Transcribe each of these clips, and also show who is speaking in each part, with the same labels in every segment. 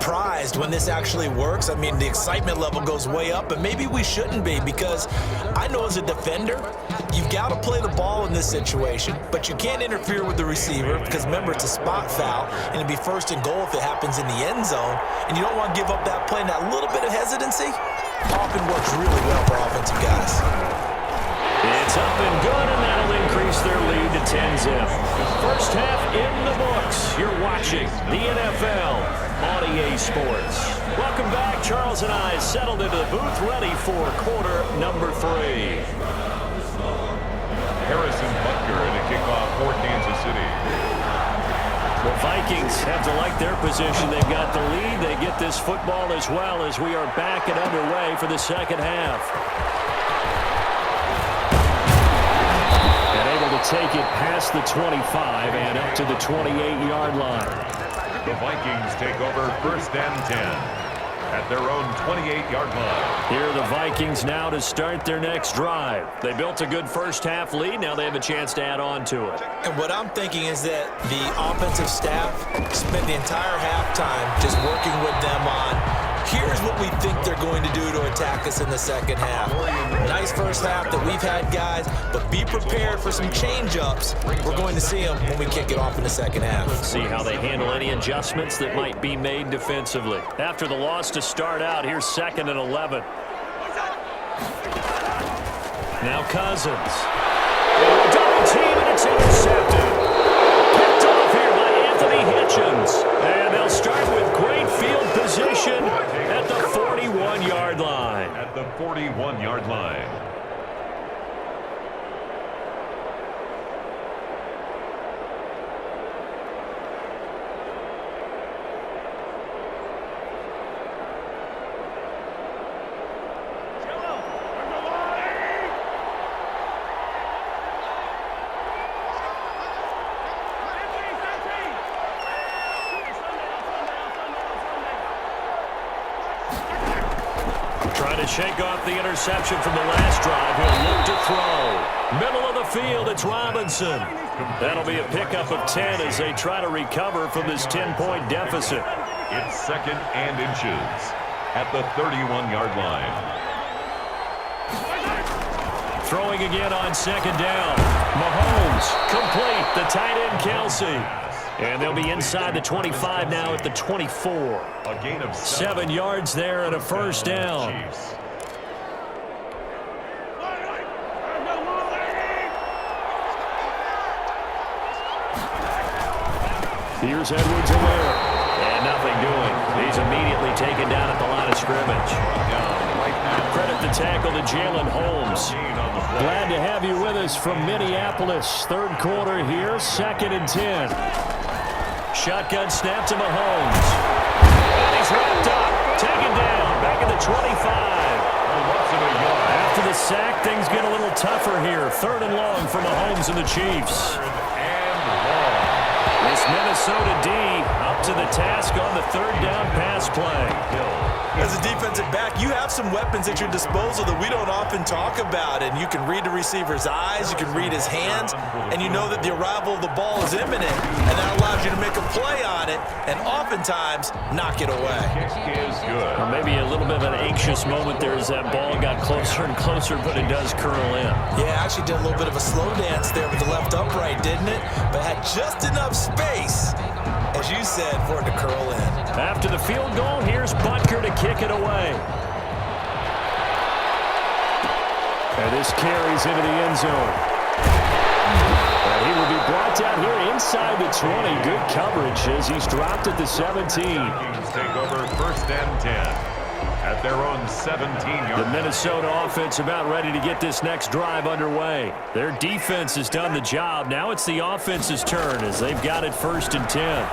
Speaker 1: surprised when this actually works. I mean, the excitement level goes way up, and maybe we shouldn't be, because I know as a defender, you've got to play the ball in this situation, but you can't interfere with the receiver because, remember, it's a spot foul, and it'd be first and goal if it happens in the end zone, and you don't want to give up that play, and that little bit of hesitancy often works really well for offensive guys.
Speaker 2: It's up and good, and that'll increase their lead to 10-zip. First half in the books. You're watching the NFL on EA Sports. Welcome back. Charles and I settled into the booth, ready for quarter number 3.
Speaker 3: Harrison Butker in a kickoff for Kansas City.
Speaker 2: The Vikings have to like their position. They've got the lead. They get this football as well as we are back and underway for the second half. Take it past the 25 and up to the 28-yard line.
Speaker 3: The Vikings take over first and 10 at their own 28-yard line.
Speaker 2: Here are the Vikings now to start their next drive. They built a good first-half lead. Now they have a chance to add on to it.
Speaker 1: And what I'm thinking is that the offensive staff spent the entire halftime just working with them on, here's what we think they're going to do to attack us in the second half. Nice first half that we've had, guys, but be prepared for some change-ups. We're going to see them when we kick it off in the second half.
Speaker 2: Let's see how they handle any adjustments that might be made defensively. After the loss to start out, here's 2nd and 11. Now Cousins. Double team, and it's intercepted. Picked off here by Anthony Hitchens. And they'll start with great field position at the 41-yard line.
Speaker 3: At the 41-yard line.
Speaker 2: Trying to shake off the interception from the last drive. He'll look to throw. Middle of the field, it's Robinson. That'll be a pickup of 10 as they try to recover from this 10-point deficit.
Speaker 3: It's 2nd and inches at the 31-yard line.
Speaker 2: Throwing again on 2nd down. Mahomes, complete. The tight end, Kelsey. And they'll be inside the 25 now at the 24.
Speaker 3: A gain of
Speaker 2: 7 yards there and a first down. Here's Edwards-Helaire. And nothing doing. He's immediately taken down at the line of scrimmage. Credit the tackle to Jalen Holmes. Glad to have you with us from Minneapolis. Third quarter here, 2nd and 10. Shotgun snap to Mahomes. And he's wrapped up. Taken down. Back at the 25. After the sack, things get a little tougher here. 3rd and long for Mahomes and the Chiefs. This Minnesota D up to the task on the 3rd down pass play.
Speaker 1: As a defensive back, you have some weapons at your disposal that we don't often talk about, and you can read the receiver's eyes, you can read his hands, and you know that the arrival of the ball is imminent, and that allows you to make a play on it and oftentimes knock it away.
Speaker 2: Or maybe a little bit of an anxious moment there as that ball got closer and closer, but it does curl in.
Speaker 1: Yeah, actually did a little bit of a slow dance there with the left upright, didn't it? But had just enough space, as you said, for it to curl in.
Speaker 2: After the field goal, here's Butker to kick it away. And this carries into the end zone. And he will be brought down here inside the 20. Good coverage as he's dropped at the 17.
Speaker 3: Take over first and 10 at their own 17-yard.
Speaker 2: The Minnesota offense about ready to get this next drive underway. Their defense has done the job. Now it's the offense's turn as they've got it 1st and 10.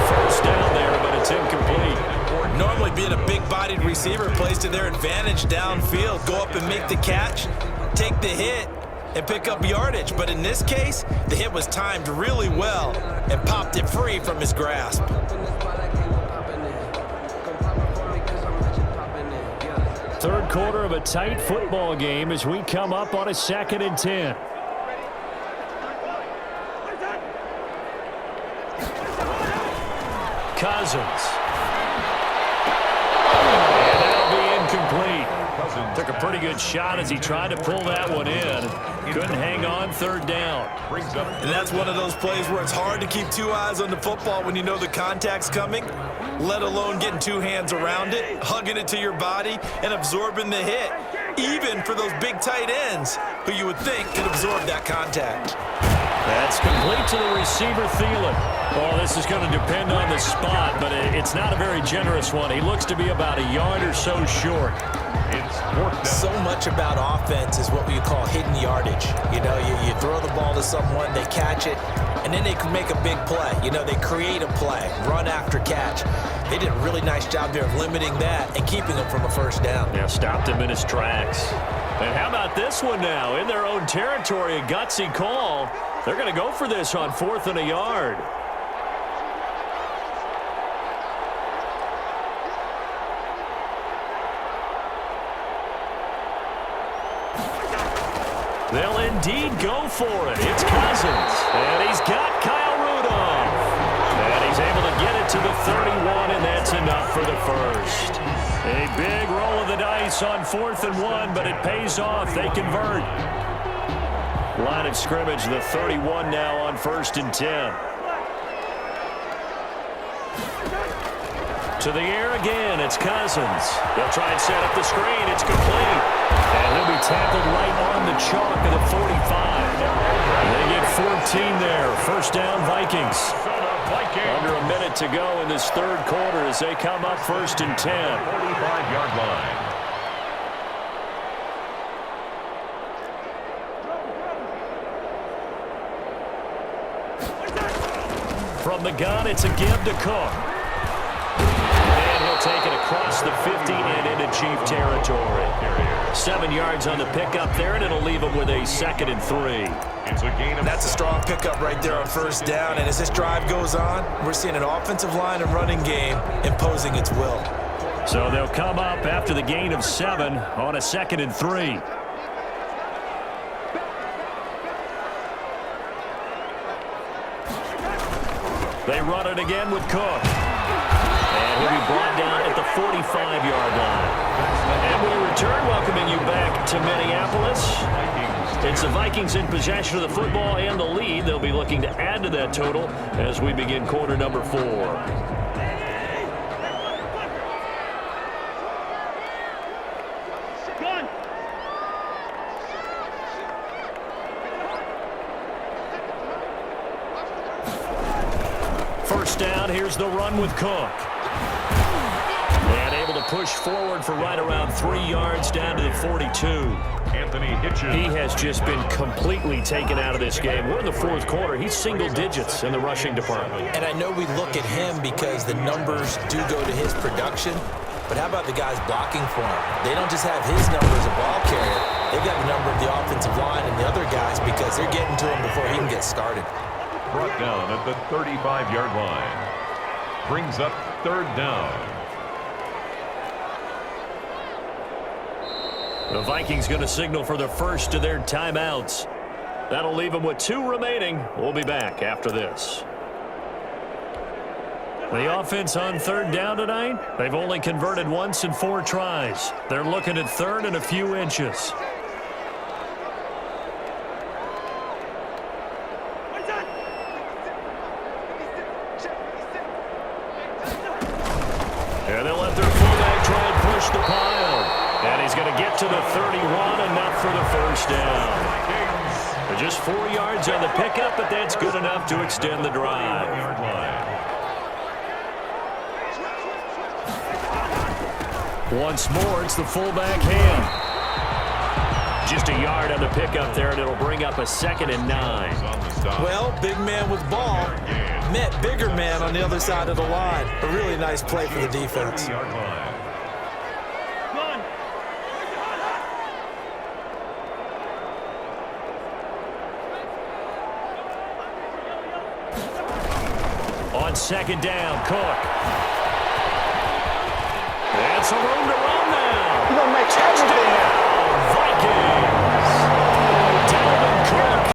Speaker 2: First down there, but it's incomplete.
Speaker 1: Normally being a big-bodied receiver plays to their advantage downfield. Go up and make the catch, take the hit, and pick up yardage. But in this case, the hit was timed really well and popped it free from his grasp.
Speaker 2: Third quarter of a tight football game as we come up on a 2nd and 10. Cousins. And that'll be incomplete. Took a pretty good shot as he tried to pull that one in. Couldn't hang on, third down.
Speaker 1: And that's one of those plays where it's hard to keep two eyes on the football when you know the contact's coming, let alone getting two hands around it, hugging it to your body, and absorbing the hit, even for those big tight ends who you would think could absorb that contact.
Speaker 2: That's complete to the receiver, Thielen. Well, this is going to depend on the spot, but it's not a very generous one. He looks to be about a yard or so short.
Speaker 1: So much about offense is what we call hidden yardage. You know, you throw the ball to someone, they catch it, and then they can make a big play. You know, they create a play, run after catch. They did a really nice job there of limiting that and keeping him from a first down.
Speaker 2: Yeah, stopped him in his tracks. And how about this one now? In their own territory, a gutsy call. They're going to go for this on 4th and a yard. They'll indeed go for it. It's Cousins. And he's got Kyle Rudolph. And he's able to get it to the 31, and that's enough for the first. A big roll of the dice on 4th and 1, but it pays off. They convert. Line of scrimmage, the 31 now on 1st and 10. To the air again, it's Cousins. They'll try and set up the screen. It's complete. And he'll be tackled right on the chalk of the 45. They get 14 there. First down, Vikings. Under a minute to go in this third quarter as they come up 1st and 10.
Speaker 3: 45-yard line.
Speaker 2: From the gun, it's a give to Cook. And he'll take it across the 50 and into Chief territory. 7 yards on the pickup there, and it'll leave him with a 2nd and 3.
Speaker 1: That's a strong pickup right there on first down. And as this drive goes on, we're seeing an offensive line and running game imposing its will.
Speaker 2: So they'll come up after the gain of 7 on a 2nd and 3. They run it again with Cook. And he'll be brought down at the 45-yard line. And we return, welcoming you back to Minneapolis. It's the Vikings in possession of the football and the lead. They'll be looking to add to that total as we begin quarter number 4. First down, here's the run with Cook. And able to push forward for right around 3 yards down to the 42. He has just been completely taken out of this game. We're in the 4th quarter. He's single digits in the rushing department.
Speaker 1: And I know we look at him because the numbers do go to his production, but how about the guys blocking for him? They don't just have his number as a ball carrier. They've got the number of the offensive line and the other guys because they're getting to him before he can get started.
Speaker 3: Brought down at the 35-yard line. Brings up 3rd down.
Speaker 2: The Vikings going to signal for the first of their timeouts. That'll leave them with 2 remaining. We'll be back after this. The offense on 3rd down tonight, they've only converted once in 4 tries. They're looking at 3rd and a few inches. And they'll let their fullback try and push the pile. And he's going to get to the 31, enough for the first down. Just 4 yards on the pickup, but that's good enough to extend the drive. Once more, it's the fullback hand. Just a yard on the pickup there, and it'll bring up a 2nd and 9.
Speaker 1: Well, big man with ball met bigger man on the other side of the line. A really nice play for the defense. On 2nd down, Cook. That's a room to run now. Touchdown, Vikings.